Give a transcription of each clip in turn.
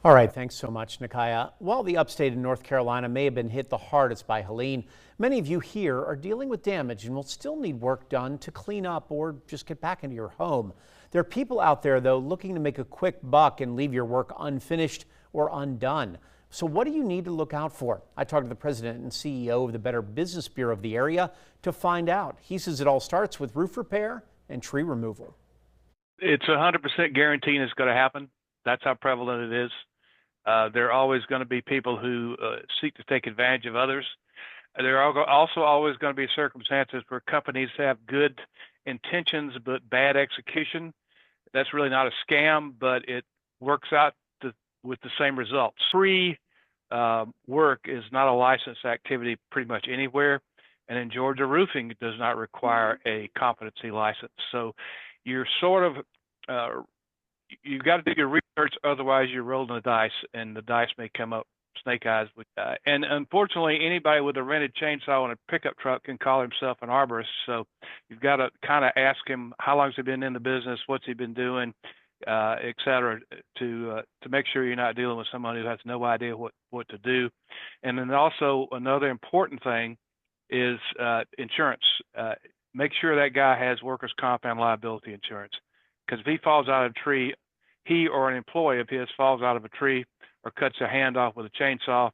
All right, thanks so much, Nikaya. While the upstate in North Carolina may have been hit the hardest by Helene, many of you here are dealing with damage and will still need work done to clean up or just get back into your home. There are people out there, though, looking to make a quick buck and leave your work unfinished or undone. So what do you need to look out for? I talked to the president and CEO of the Better Business Bureau of the area to find out. He says it all starts with roof repair and tree removal. It's 100% guaranteeing it's going to happen. That's how prevalent it is. There are always going to be people who seek to take advantage of others. There are also always going to be circumstances where companies have good intentions but bad execution. That's really not a scam, but it works out with the same results. Free work is not a licensed activity pretty much anywhere. And in Georgia, roofing does not require a competency license. So you're sort of you've got to do your research, otherwise you're rolling the dice, and the dice may come up snake eyes. And unfortunately, anybody with a rented chainsaw and a pickup truck can call himself an arborist. So you've got to kind of ask him how long has he been in the business, what's he been doing, et cetera, to make sure you're not dealing with someone who has no idea what to do. And then also another important thing is insurance. Make sure that guy has workers' comp and liability insurance. Because if he falls out of a tree, he or an employee of his falls out of a tree or cuts a hand off with a chainsaw,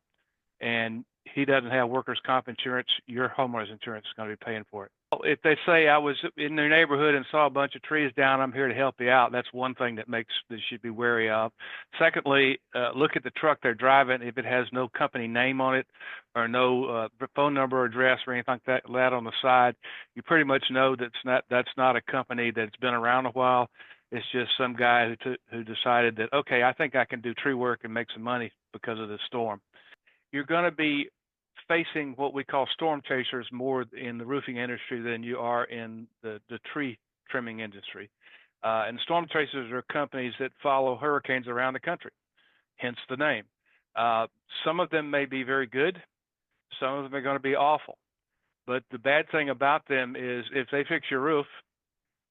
and he doesn't have workers' comp insurance, your homeowner's insurance is going to be paying for it. If they say, I was in their neighborhood and saw a bunch of trees down, I'm here to help you out, that's one thing that you should be wary of. Secondly, look at the truck they're driving. If it has no company name on it or no phone number or address or anything like that on the side, you pretty much know that's not a company that's been around a while. It's just some guy who decided that, okay, I think I can do tree work and make some money because of this storm. You're going to be facing what we call storm chasers more in the roofing industry than you are in the tree trimming industry. And storm chasers are companies that follow hurricanes around the country, hence the name. Some of them may be very good. Some of them are going to be awful. But the bad thing about them is if they fix your roof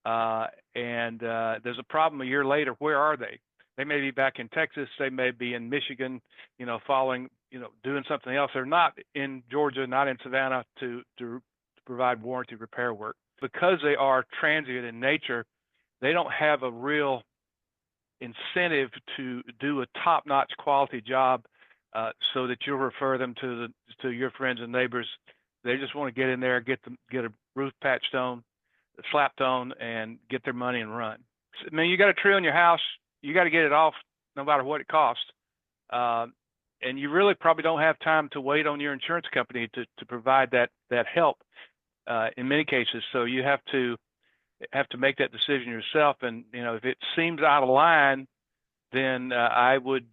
and there's a problem a year later, where are they? They may be back in Texas. They may be in Michigan, doing something else. They're not in Georgia, not in Savannah to provide warranty repair work. Because they are transient in nature, they don't have a real incentive to do a top-notch quality job so that you'll refer them to your friends and neighbors. They just want to get in there, get a roof patched on, slapped on, and get their money and run. I mean, you got a tree on your house, you got to get it off no matter what it costs. And you really probably don't have time to wait on your insurance company to provide that help in many cases. So you have to make that decision yourself. And if it seems out of line, then I would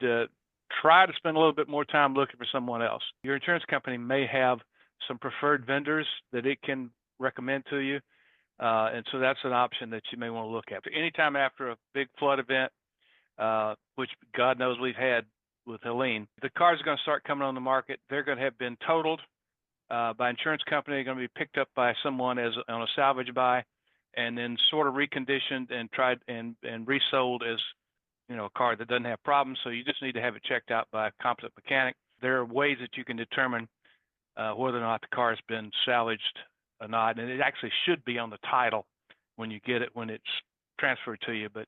try to spend a little bit more time looking for someone else. Your insurance company may have some preferred vendors that it can recommend to you. And so that's an option that you may want to look at. But anytime after a big flood event, which God knows we've had with Helene, the cars are going to start coming on the market. They're going to have been totaled by insurance company. They're going to be picked up by someone on a salvage buy, and then sort of reconditioned and tried and resold as a car that doesn't have problems. So you just need to have it checked out by a competent mechanic. There are ways that you can determine whether or not the car has been salvaged or not, and it actually should be on the title when you get it, when it's transferred to you, but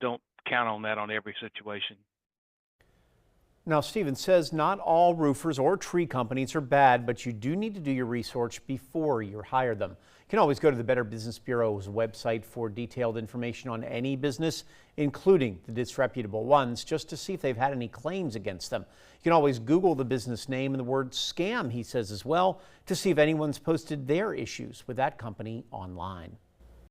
don't count on that on every situation. Now, Stephen says not all roofers or tree companies are bad, but you do need to do your research before you hire them. You can always go to the Better Business Bureau's website for detailed information on any business, including the disreputable ones, just to see if they've had any claims against them. You can always Google the business name and the word scam, he says as well, to see if anyone's posted their issues with that company online.